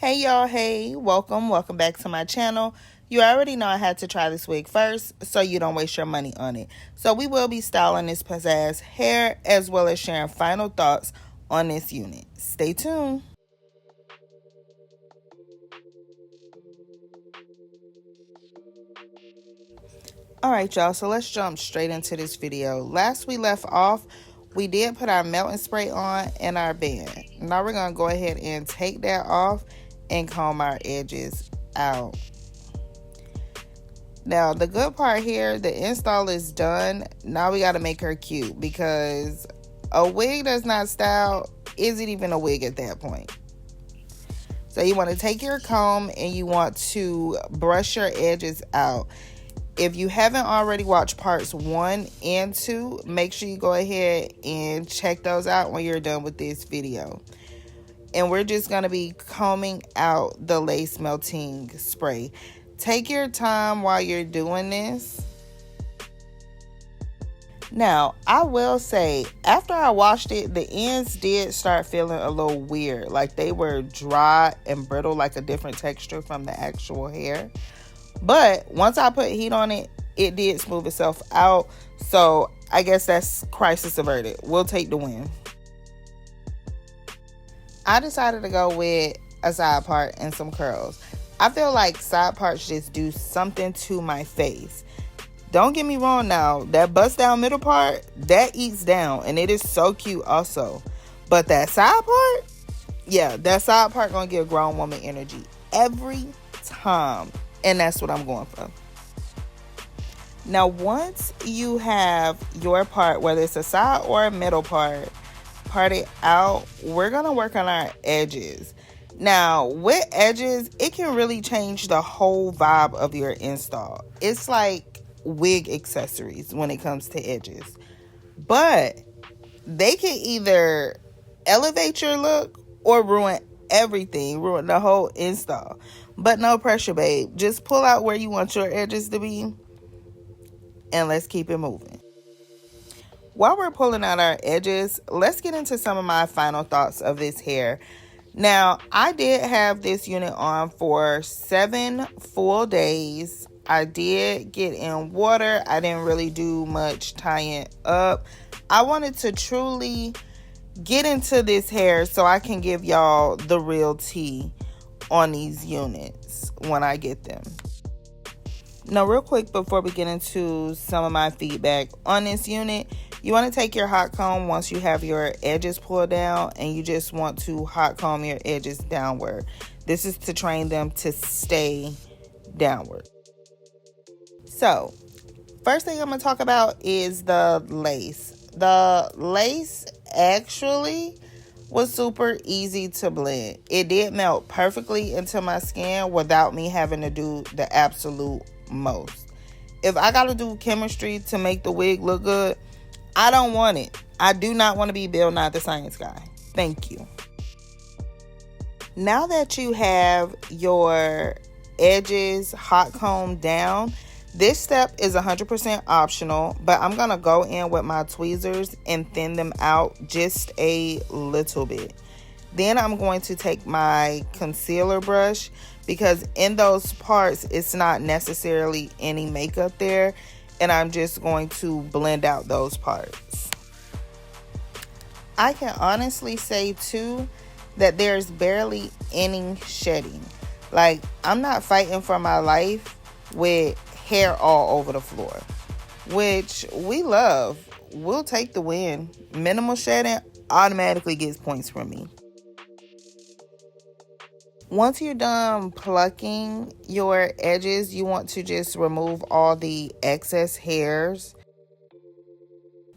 Hey y'all, hey, welcome back to my channel. You already know I had to try this wig first so you don't waste your money on it. So we will be styling this pizzazz hair as well as sharing final thoughts on this unit. Stay tuned. Alright y'all, so let's jump straight into this video. Last we left off, we did put our melting spray on and our band. Now we're going to go ahead and take that off and comb our edges out. Now the good part here, the install is done. Now we got to make her cute because a wig that's not styled isn't even a wig at that point. So you want to take your comb and you want to brush your edges out. If you haven't already watched parts 1 and 2, make sure you go ahead and check those out when you're done with this video. And we're just going to be combing out the lace melting spray. Take your time while you're doing this. Now, I will say, after I washed it, the ends did start feeling a little weird. Like they were dry and brittle, like a different texture from the actual hair. But once I put heat on it, it did smooth itself out. So I guess that's crisis averted. We'll take the win. I decided to go with a side part and some curls. I feel like side parts just do something to my face. Don't get me wrong now, that bust down middle part, that eats down and it is so cute also. But that side part, yeah, that side part gonna give grown woman energy every time. And that's what I'm going for. Now, once you have your part, whether it's a side or a middle part, parted out, we're going to work on our edges. Now, with edges, it can really change the whole vibe of your install. It's like wig accessories when it comes to edges. But they can either elevate your look or ruin everything, ruin the whole install. But no pressure, babe. Just pull out where you want your edges to be and let's keep it moving. While we're pulling out our edges, let's get into some of my final thoughts of this hair. Now, I did have this unit on for 7 full days. I did get in water. I didn't really do much tying up. I wanted to truly get into this hair so I can give y'all the real tea on these units when I get them. Now, real quick before we get into some of my feedback on this unit, you want to take your hot comb once you have your edges pulled down and you just want to hot comb your edges downward. This is to train them to stay downward. So, first thing I'm going to talk about is the lace. The lace actually was super easy to blend. It did melt perfectly into my skin without me having to do the absolute most. If I gotta do chemistry to make the wig look good, I don't want it. I do not want to be Bill Nye the Science Guy. Thank you. Now that you have your edges hot combed down, this step is 100% optional, but I'm going to go in with my tweezers and thin them out just a little bit. Then I'm going to take my concealer brush because in those parts, it's not necessarily any makeup there, and I'm just going to blend out those parts. I can honestly say too that there's barely any shedding. Like, I'm not fighting for my life with hair all over the floor, which we love. We'll take the win. Minimal shedding automatically gets points from me. Once you're done plucking your edges, you want to just remove all the excess hairs.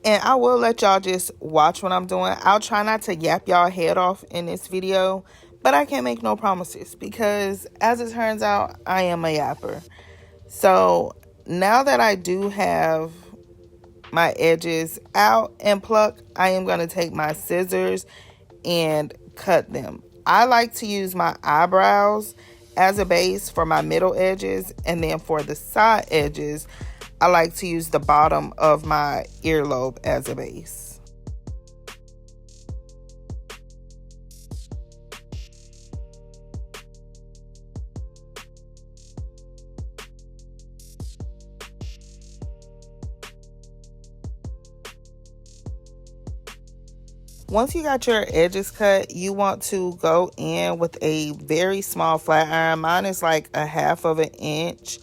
And I will let y'all just watch what I'm doing. I'll try not to yap y'all head off in this video, but I can't make no promises because as it turns out, I am a yapper. So now that I do have my edges out and plucked, I am going to take my scissors and cut them. I like to use my eyebrows as a base for my middle edges, and then for the side edges, I like to use the bottom of my earlobe as a base. Once you got your edges cut, you want to go in with a very small flat iron. Mine is like a 1/2 inch,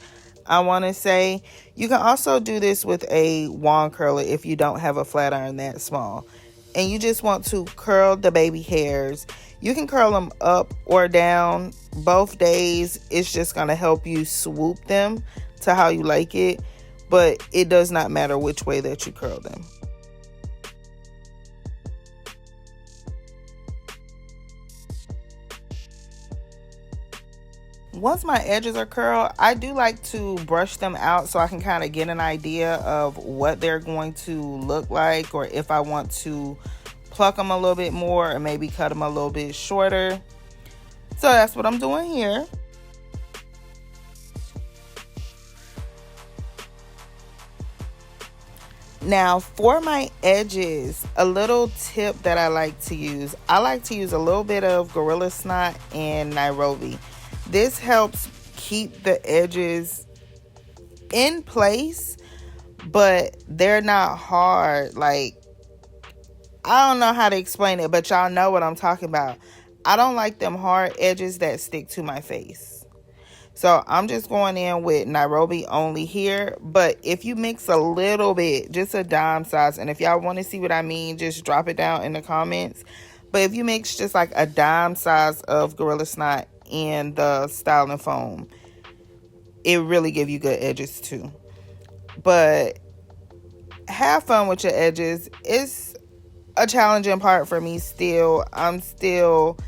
I want to say. You can also do this with a wand curler if you don't have a flat iron that small. And you just want to curl the baby hairs. You can curl them up or down both days. It's just going to help you swoop them to how you like it. But it does not matter which way that you curl them. Once my edges are curled, I do like to brush them out so I can kind of get an idea of what they're going to look like, or if I want to pluck them a little bit more or maybe cut them a little bit shorter. So that's what I'm doing here. Now for my edges, a little tip that I like to use a little bit of Gorilla Snot and Nairobi. This helps keep the edges in place, but they're not hard. Like, I don't know how to explain it, but y'all know what I'm talking about. I don't like them hard edges that stick to my face. So I'm just going in with Nairobi only here. But if you mix a little bit, just a dime size, and if y'all want to see what I mean, just drop it down in the comments. But if you mix just like a dime size of Gorilla Snot and the styling foam, it really give you good edges too. But have fun with your edges. It's a challenging part for me still. I'm still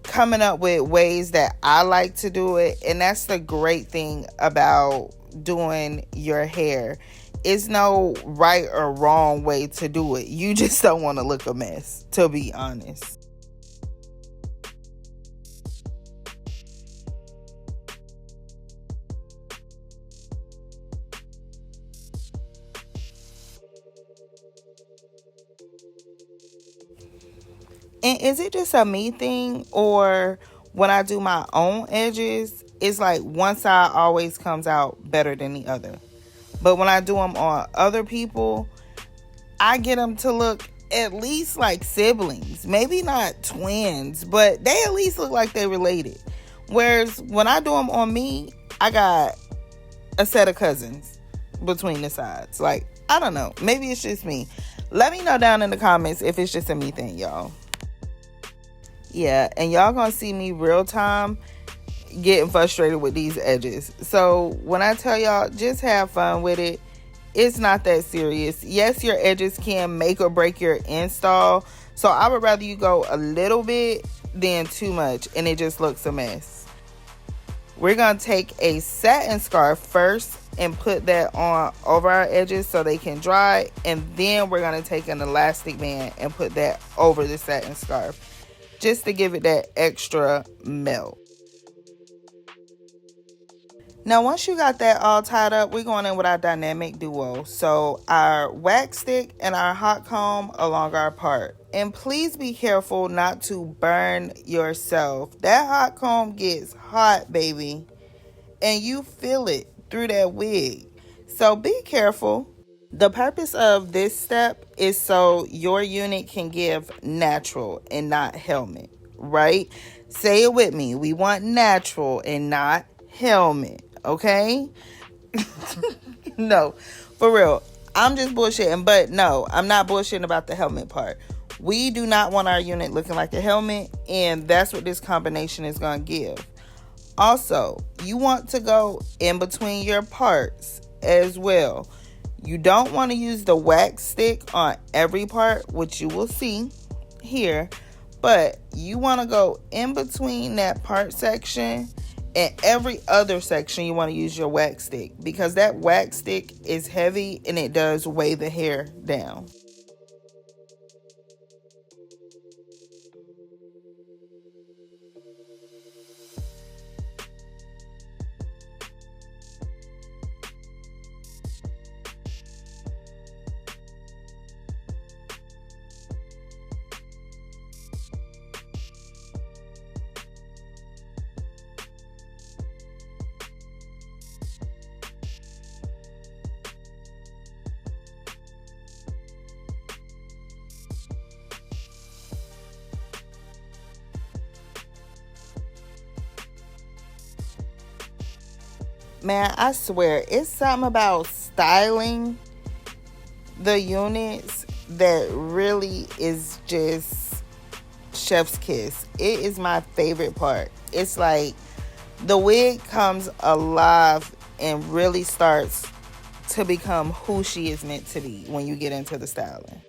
coming up with ways that I like to do it, and that's the great thing about doing your hair. It's no right or wrong way to do it. You just don't want to look a mess, to be honest. And is it just a me thing, or when I do my own edges, it's like one side always comes out better than the other? But when I do them on other people, I get them to look at least like siblings. Maybe not twins, but they at least look like they're related. Whereas when I do them on me, I got a set of cousins between the sides. Like, I don't know. Maybe it's just me. Let me know down in the comments if it's just a me thing, y'all. Yeah, and y'all gonna see me real time getting frustrated with these edges. So when I tell y'all, just have fun with it. It's not that serious. Yes, your edges can make or break your install. So I would rather you go a little bit than too much and it just looks a mess. We're gonna take a satin scarf first and put that on over our edges so they can dry, and then we're gonna take an elastic band and put that over the satin scarf, just to give it that extra melt. Now, once you got that all tied up, we're going in with our dynamic duo. So our wax stick and our hot comb along our part. And please be careful not to burn yourself. That hot comb gets hot, baby, and you feel it through that wig. So be careful. The purpose of this step is so your unit can give natural and not helmet, right? Say it with me. We want natural and not helmet, okay? No, for real. I'm just bullshitting, but no, I'm not bullshitting about the helmet part. We do not want our unit looking like a helmet, and that's what this combination is going to give. Also, you want to go in between your parts as well. You don't want to use the wax stick on every part, which you will see here, but you want to go in between that part section and every other section. You want to use your wax stick because that wax stick is heavy and it does weigh the hair down. Man, I swear, it's something about styling the units that really is just chef's kiss. It is my favorite part. It's like the wig comes alive and really starts to become who she is meant to be when you get into the styling.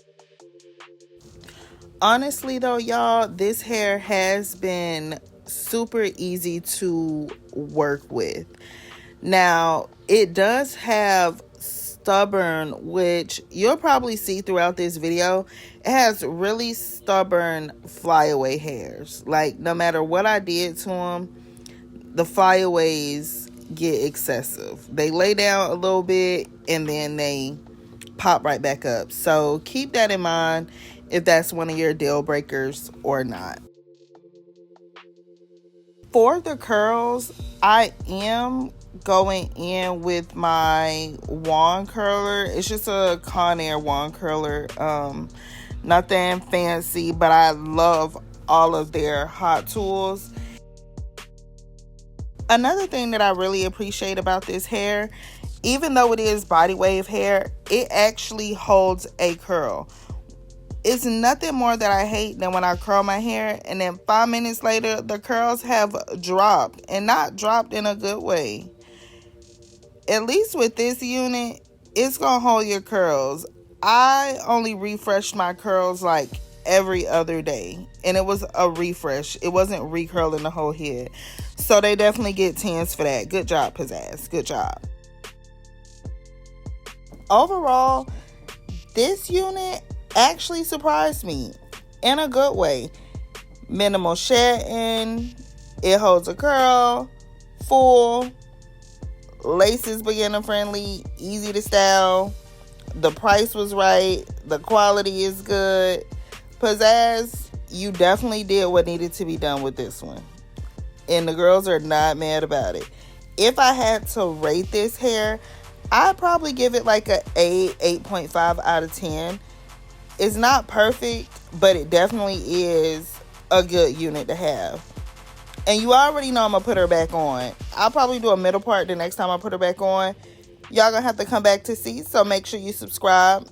Honestly though, y'all, this hair has been super easy to work with. Now, it does have stubborn, which you'll probably see throughout this video. It has really stubborn flyaway hairs. Like, no matter what I did to them, the flyaways get excessive. They lay down a little bit and then they pop right back up. So keep that in mind if that's one of your deal breakers or not. For the curls, I am going in with my wand curler. It's just a Conair wand curler. Nothing fancy, but I love all of their hot tools. Another thing that I really appreciate about this hair, even though it is body wave hair, it actually holds a curl. It's nothing more that I hate than when I curl my hair and then 5 minutes later the curls have dropped, and not dropped in a good way. At least with this unit, it's gonna hold your curls. I only refreshed my curls like every other day, and it was a refresh. It wasn't recurling the whole head. So they definitely get 10s for that. Good job, Pizzazz. Good job. Overall, this unit actually surprised me in a good way. Minimal shedding, it holds a curl, full, laces beginner friendly, easy to style. The price was right, the quality is good. Pizzazz, you definitely did what needed to be done with this one, and the girls are not mad about it. If I had to rate this hair, I'd probably give it like a 8.5 out of 10. It's not perfect, but it definitely is a good unit to have. And you already know I'm going to put her back on. I'll probably do a middle part the next time I put her back on. Y'all going to have to come back to see, so make sure you subscribe.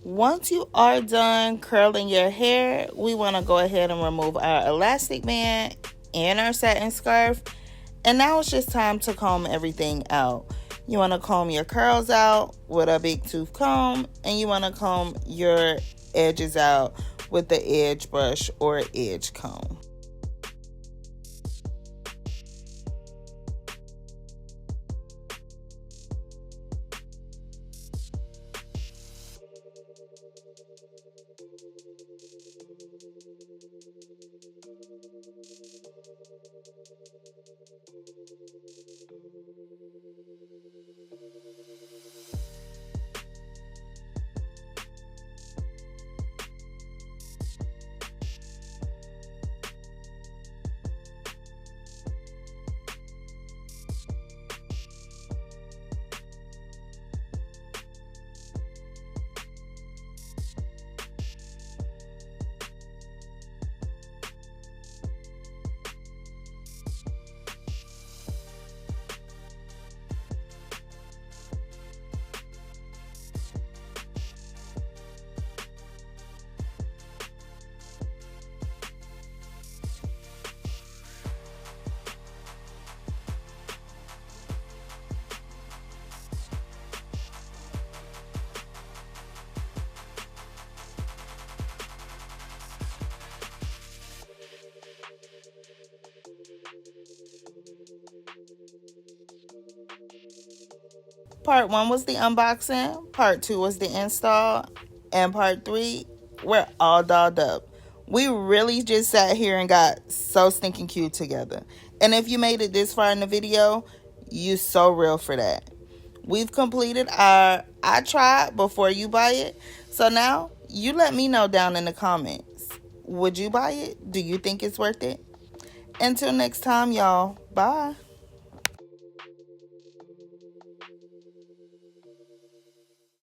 Once you are done curling your hair, we want to go ahead and remove our elastic band and our satin scarf. And now it's just time to comb everything out. You want to comb your curls out with a big tooth comb, and you want to comb your edges out with the edge brush or edge comb. Part 1 was the unboxing, part 2 was the install, and part 3, we're all dolled up. We really just sat here and got so stinking cute together. And if you made it this far in the video, You so real for that. We've completed our I tried before you buy it. So now you let me know down in the comments. Would you buy it? Do you think it's worth it? Until next time, y'all. Bye.